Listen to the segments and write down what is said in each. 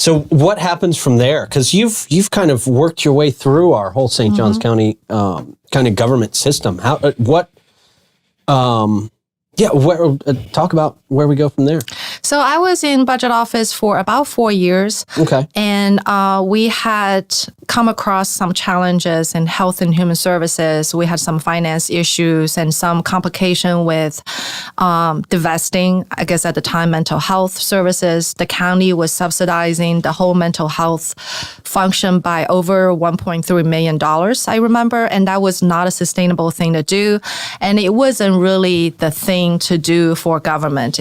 So what happens from there? Because you've kind of worked your way through our whole St. Johns County kind of government system. Talk about where we go from there. So I was in budget office for about 4 years. Okay. And we had come across some challenges in health and human services. We had some finance issues and some complication with divesting, I guess at the time, mental health services. The county was subsidizing the whole mental health function by over $1.3 million, I remember. And that was not a sustainable thing to do. And it wasn't really the thing to do for government.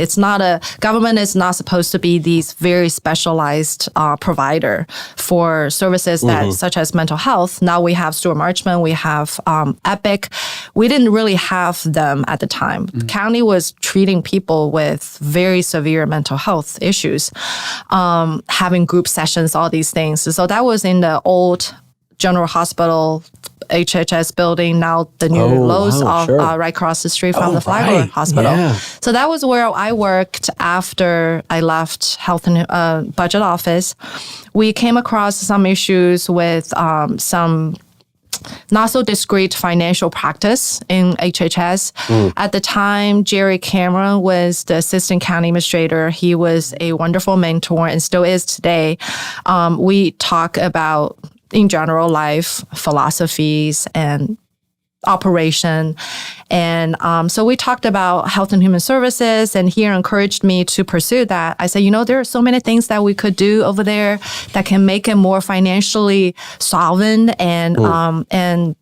Government is not supposed to be these very specialized provider for services that such as mental health. Now we have Stuart Marchman, we have Epic. We didn't really have them at the time. The county was treating people with very severe mental health issues, having group sessions, all these things. So that was in the old General Hospital HHS building, now the new Lowe's right across the street from the Flagler Hospital. Yeah. So that was where I worked after I left health and budget office. We came across some issues with some not so discreet financial practice in HHS. At the time, Jerry Cameron was the assistant county administrator. He was a wonderful mentor and still is today. We talk about, in general, life philosophies and operation. And so we talked about health and human services, and he encouraged me to pursue that. I said, there are so many things that we could do over there that can make it more financially solvent and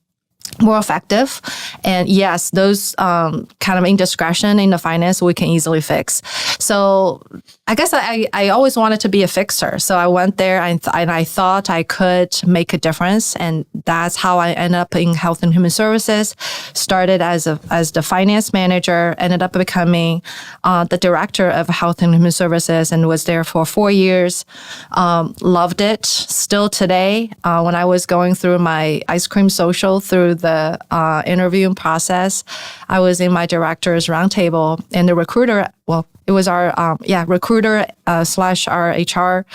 more effective. And yes, those kind of indiscretion in the finance we can easily fix. So I guess I always wanted to be a fixer. So I went there and I thought I could make a difference. And that's how I ended up in health and human services. Started as the finance manager, ended up becoming the director of health and human services, and was there for 4 years. Loved it. Still today, when I was going through my ice cream social through the interviewing process, I was in my director's roundtable, and the recruiter, it was our recruiter / our HR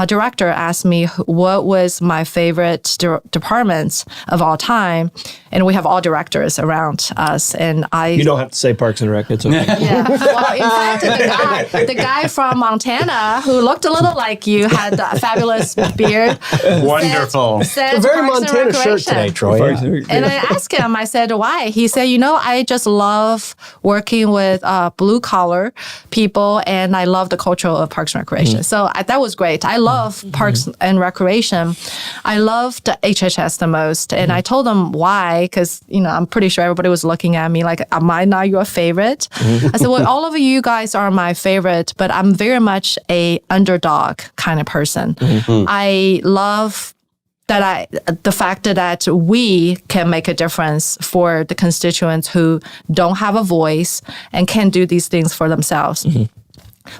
director asked me what was my favorite departments of all time, and we have all directors around us. And you don't have to say Parks and Rec. It's okay. Yeah. Well, in fact, the guy from Montana who looked a little like you had a fabulous beard. Wonderful. Said Very Parks and Montana shirt Recreation. today, Troy. And I asked him, I said, why? He said, I just love working with blue collar people, and I love the culture of Parks and Recreation. So that was great. I love Parks and Recreation. I loved HHS the most. And I told him why, because, I'm pretty sure everybody was looking at me like, am I not your favorite? I said, well, all of you guys are my favorite, but I'm very much a underdog kind of person. I love the fact that we can make a difference for the constituents who don't have a voice and can't do these things for themselves.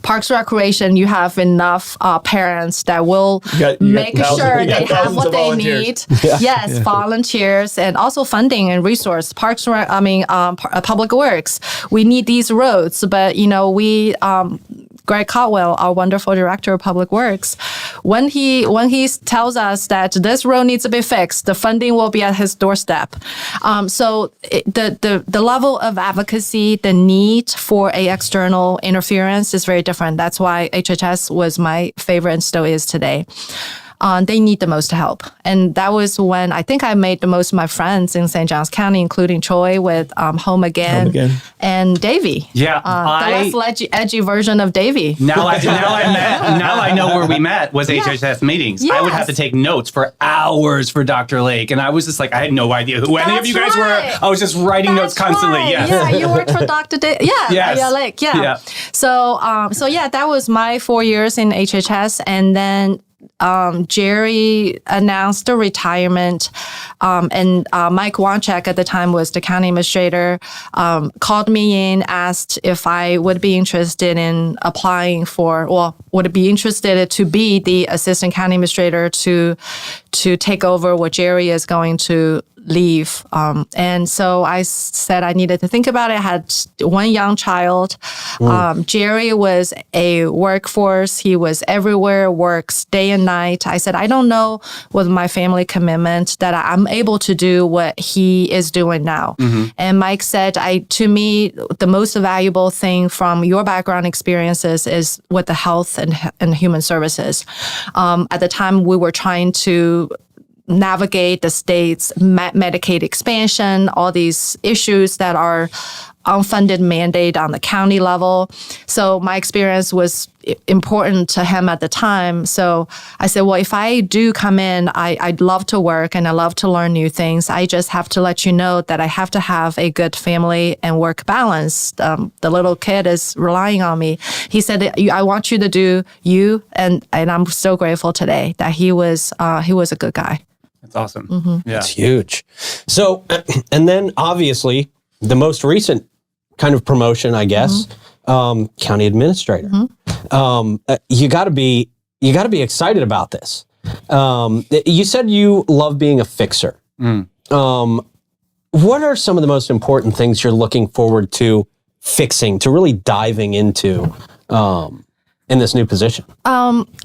Parks and Recreation, you have enough parents that will make sure they have what they need. Yes, volunteers, and also funding and resource. Public Works. We need these roads, but Greg Caldwell, our wonderful director of Public Works, when he tells us that this road needs to be fixed, the funding will be at his doorstep. So the level of advocacy, the need for a external interference is very different. That's why HHS was my favorite and still is today. They need the most help. And that was when I think I made the most of my friends in St. Johns County, including Troy with Home Again and Davey. Yeah. The less edgy version of Davey. Now I know where we met was HHS meetings. Yes. I would have to take notes for hours for Dr. Lake. And I was just like, I had no idea who any of you guys were. I was just writing notes constantly. Right. Yes. Yeah, you worked for Dr. Lake. Yeah. So that was my 4 years in HHS. And then Jerry announced a retirement, and Mike Wanchek at the time was the county administrator, called me in, asked if I would be interested in applying would be interested to be the assistant county administrator to take over what Jerry is going to leave. And so I said I needed to think about it. I had one young child. Jerry was a workforce. He was everywhere, works day and night. I said, I don't know with my family commitment that I'm able to do what he is doing now. And Mike said, to me, the most valuable thing from your background experiences is with the health and human services. At the time, we were trying to navigate the state's Medicaid expansion, all these issues that are unfunded mandate on the county level. So my experience was important to him at the time. So I said, well, if I do come in, I'd love to work and I love to learn new things. I just have to let you know that I have to have a good family and work balance. The little kid is relying on me. He said, I want you to do you. And I'm so grateful today that he was a good guy. That's awesome. Yeah. It's huge. So, and then obviously the most recent kind of promotion, I guess, county administrator. You got to be excited about this. You said you love being a fixer. What are some of the most important things you're looking forward to fixing, to really diving into in this new position?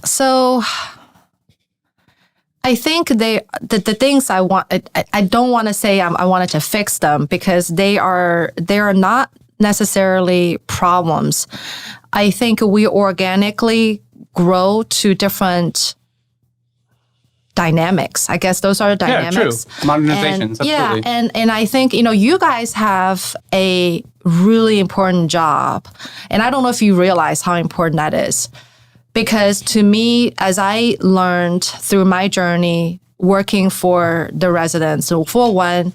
So I think the things I want, I don't want to say I wanted to fix them because they are not necessarily problems. I think we organically grow to different dynamics. I guess those are dynamics. Yeah, true. Modernizations, absolutely. Yeah, and I think, you guys have a really important job. And I don't know if you realize how important that is. Because to me, as I learned through my journey working for the residents, so for one,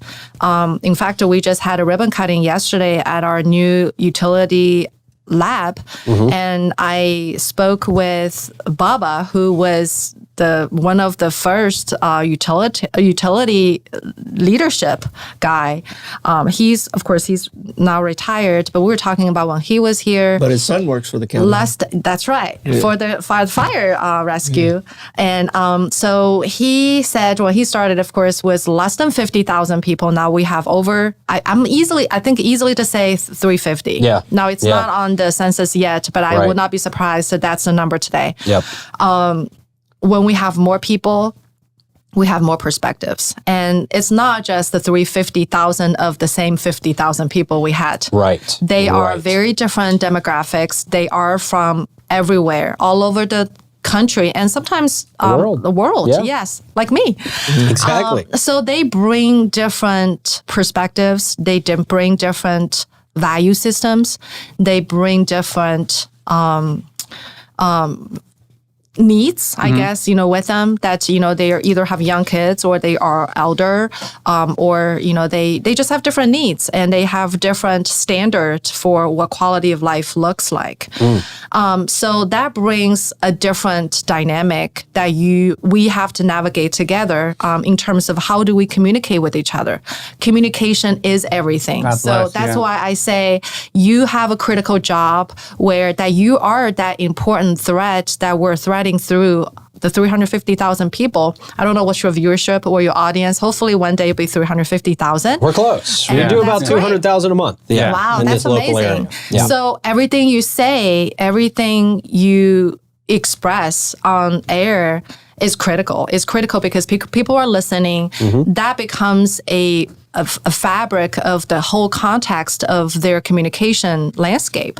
in fact, we just had a ribbon cutting yesterday at our new utility lab, and I spoke with Baba, who was one of the first utility leadership guy. He's now retired, but we were talking about when he was here. But his son works for the county. That's right, for the fire rescue. And so he said when he started, of course, was less than 50,000 people. Now we have over, I think easily to say 350. Yeah. Now it's not on the census yet, but I would not be surprised that that's the number today. Yep. When we have more people, we have more perspectives. And it's not just the 350,000 of the same 50,000 people we had. Right. They are very different demographics. They are from everywhere, all over the country, and sometimes the world. Yeah. Yes, like me. Exactly. So they bring different perspectives. They bring different value systems. They bring different needs, I guess, with them that, they either have young kids or they are elder, or, they just have different needs and they have different standards for what quality of life looks like. So that brings a different dynamic that we have to navigate together in terms of how do we communicate with each other. Communication is everything. That's why I say you have a critical job where that you are that important threat that we're threading through the 350,000 people. I don't know what's your viewership or your audience. Hopefully one day it'll be 350,000. We're close. We do about 200,000 a month. Yeah. Wow, in that's this local amazing. area. Yeah. So everything you say, everything you express on air is critical. It's critical because people are listening. That becomes a fabric of the whole context of their communication landscape.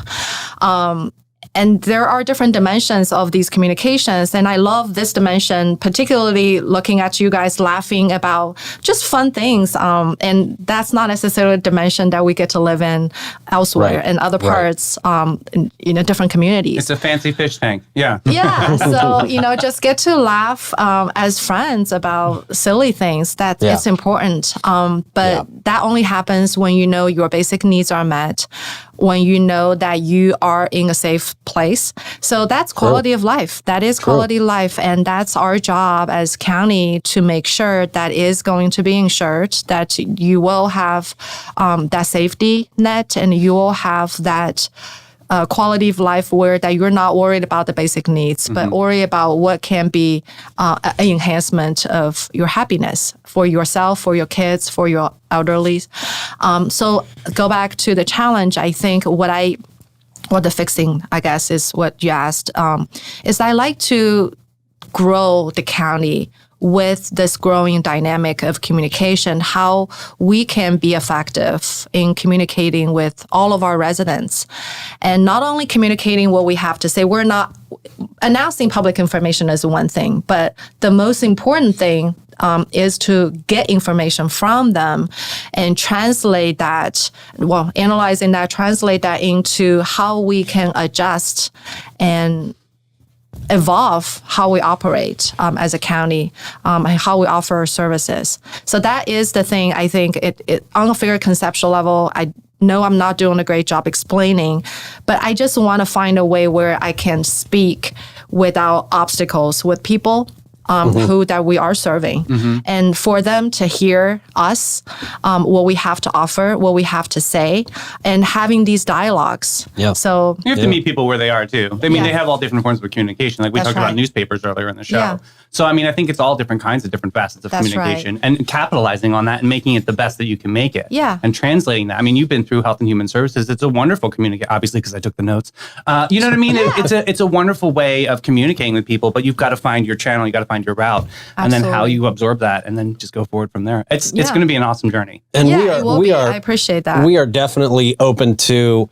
And there are different dimensions of these communications. And I love this dimension, particularly looking at you guys laughing about just fun things. And that's not necessarily a dimension that we get to live in elsewhere in other parts, in different communities. It's a fancy fish tank. Yeah. Yeah. So, just get to laugh as friends about silly things. It's important. But that only happens when your basic needs are met, when you know that you are in a safe place. So that's quality of life. That is quality of life. And that's our job as county to make sure that is going to be ensured, that you will have that safety net and you will have that quality of life where that you're not worried about the basic needs, but worry about what can be an enhancement of your happiness for yourself, for your kids, for your elderly. So go back to the challenge. I think what the fixing, I guess, is what you asked, is I like to grow the county with this growing dynamic of communication, how we can be effective in communicating with all of our residents. And not only communicating what we have to say, we're not announcing public information is one thing, but the most important thing is to get information from them and translate that, analyzing that, translate that into how we can adjust and evolve how we operate as a county, and how we offer services. So that is the thing. I think it on a very conceptual level, I know I'm not doing a great job explaining, but I just want to find a way where I can speak without obstacles with people who that we are serving, and for them to hear us, what we have to offer, what we have to say, and having these dialogues. Yeah. So You have to meet people where they are too. I mean, they have all different forms of communication. Like we talked about newspapers earlier in the show. Yeah. So, I mean, I think it's all different kinds of different facets of That's communication and capitalizing on that and making it the best that you can make it. Yeah. And translating that. I mean, you've been through Health and Human Services. It's a wonderful communication, obviously, because I took the notes. You know what I mean? It's a wonderful way of communicating with people, but you've got to find your channel, you got to find your route, and then how you absorb that, and then just go forward from there. It's going to be an awesome journey. And we are I appreciate that. We are definitely open to,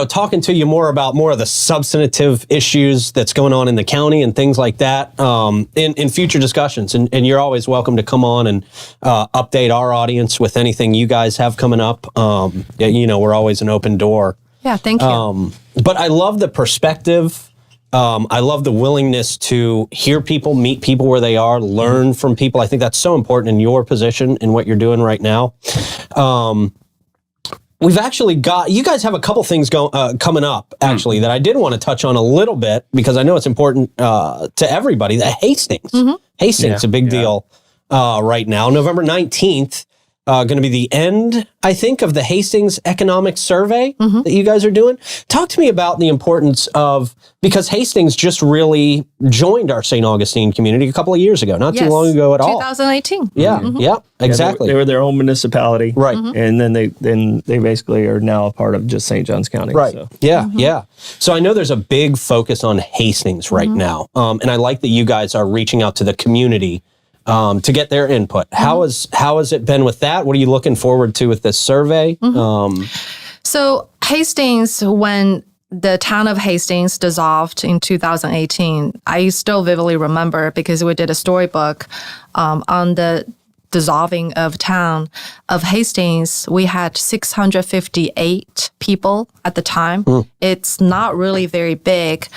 talking to you more about more of the substantive issues that's going on in the county and things like that in future discussions. And you're always welcome to come on and update our audience with anything you guys have coming up. We're always an open door. Yeah, thank you. But I love the perspective. I love the willingness to hear people, meet people where they are, learn from people. I think that's so important in your position and what you're doing right now. We've actually you guys have a couple things coming up, actually, that I did want to touch on a little bit because I know it's important to everybody. That Hastings. Hastings, a big deal right now. November 19th. Going to be the end, I think, of the Hastings Economic Survey that you guys are doing. Talk to me about the importance of, because Hastings just really joined our St. Augustine community a couple of years ago, not too long ago at all. 2018. Yeah, exactly. They were their own municipality. Right. And then they basically are now a part of just St. Johns County. Right. So. Yeah. So I know there's a big focus on Hastings right now. And I like that you guys are reaching out to the community to get their input. How has it been with that? What are you looking forward to with this survey? So Hastings, when the town of Hastings dissolved in 2018, I still vividly remember because we did a storybook on the dissolving of town of Hastings. We had 658 people at the time. It's not really very big,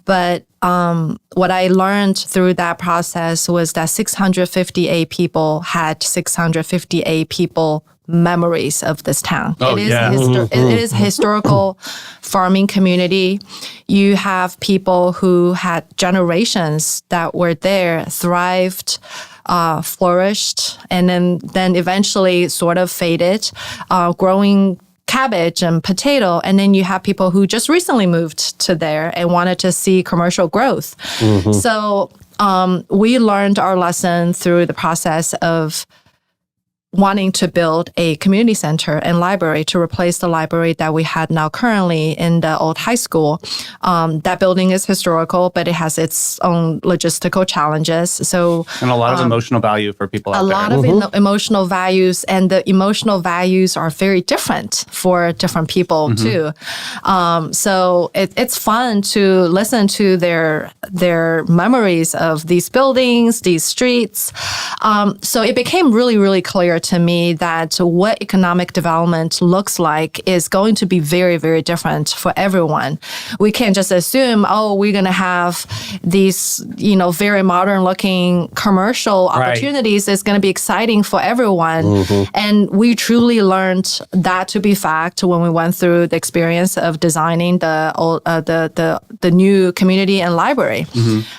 but what I learned through that process was that 658 people had 658 people memories of this town. Oh, It is a historical farming community. You have people who had generations that were there, thrived, flourished, and then eventually sort of faded, growing cabbage and potato, and then you have people who just recently moved to there and wanted to see commercial growth. So we learned our lesson through the process of wanting to build a community center and library to replace the library that we had now currently in the old high school. That building is historical, but it has its own logistical challenges. So And a lot of emotional value for people out there. A lot of emotional values, and the emotional values are very different for different people too. So it's fun to listen to their memories of these buildings, these streets. So it became really, really clear to me that what economic development looks like is going to be very, very different for everyone. We can't just assume, we're going to have these, very modern looking commercial opportunities. It's going to be exciting for everyone. And we truly learned that to be fact when we went through the experience of designing the new community and library.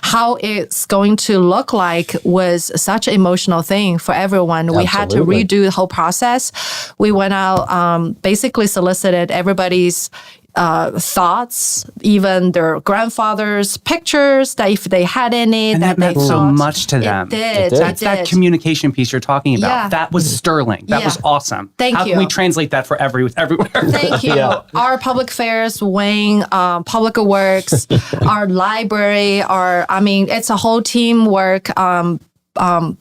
How it's going to look like was such an emotional thing for everyone. We had to redo the whole process. We went out, basically solicited everybody's thoughts, even their grandfather's pictures, that if they had any, And that they meant so thought- much to them. It did. That's that communication piece you're talking about. Yeah. That was sterling. That Yeah. was awesome. Thank How you. can we translate that for everywhere? Thank you. Yeah. Our public affairs wing, public works, our library, it's a whole teamwork.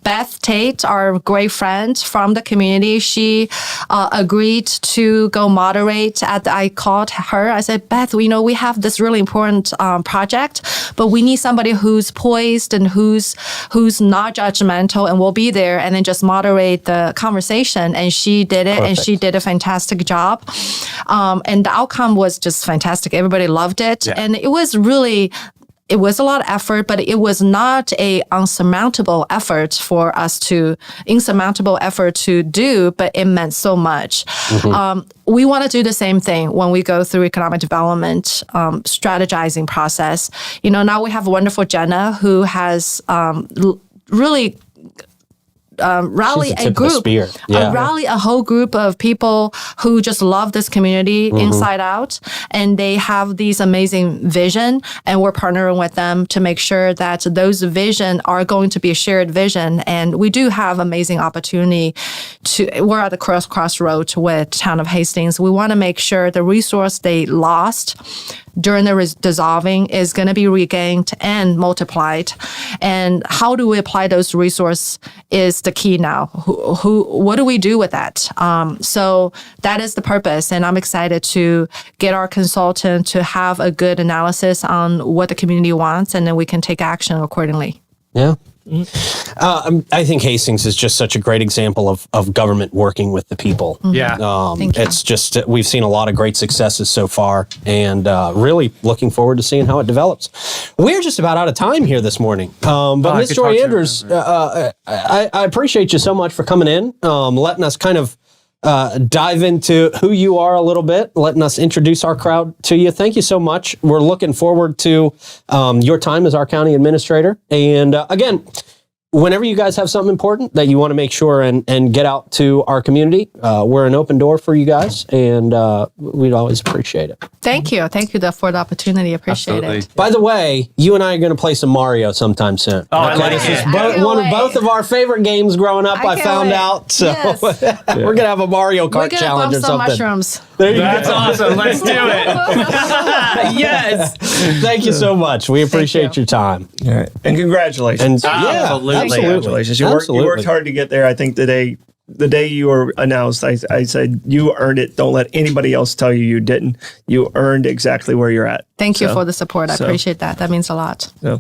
Beth Tate, our great friend from the community, she agreed to go moderate. I called her. I said, Beth, we have this really important project, but we need somebody who's poised and who's not judgmental, and will be there and then just moderate the conversation. And she did it, and she did a fantastic job. And the outcome was just fantastic. Everybody loved it, and it was really. It was a lot of effort, but it was not a insurmountable effort to do, but it meant so much. We want to do the same thing when we go through economic development strategizing process. Now we have wonderful Jenna, who has really rally She's the a tip of the group, spear. Yeah. rally a whole group of people who just love this community inside out, and they have these amazing vision, and we're partnering with them to make sure that those vision are going to be a shared vision. And we do have amazing opportunity we're at the crossroads with Town of Hastings. We want to make sure the resource they lost during the dissolving is going to be regained and multiplied. And how do we apply those resources is the key now. What do we do with that? So that is the purpose. And I'm excited to get our consultant to have a good analysis on what the community wants, and then we can take action accordingly. Yeah. I think Hastings is just such a great example of government working with the people. Yeah. Thank you. It's just, we've seen a lot of great successes so far, and really looking forward to seeing how it develops. We're just about out of time here this morning. But Ms. could Joy talk to you. Andrews, I appreciate you so much for coming in, letting us kind of dive into who you are a little bit, letting us introduce our crowd to you. Thank you so much. We're looking forward to your time as our county administrator. And again, whenever you guys have something important that you want to make sure and get out to our community, we're an open door for you guys, and we'd always appreciate it. Thank you. Thank you for the opportunity. Appreciate Absolutely. it. By the way, you and I are going to play some Mario sometime soon. Oh, I like This it. is I can't one of wait. both of our favorite games growing up, I can't found wait. out. So Yes. we're going to have a Mario We're Kart going to challenge bump or some something. mushrooms. There you That's go. awesome. Let's do it. Yes. Thank you so much. We appreciate you. your time. All right. And congratulations. And Absolutely. Congratulations. You worked hard to get there. I think the day you were announced, I said, you earned it. Don't let anybody else tell you you didn't. You earned exactly where you're at. Thank you So- for the support. I so- appreciate that. That means a lot. So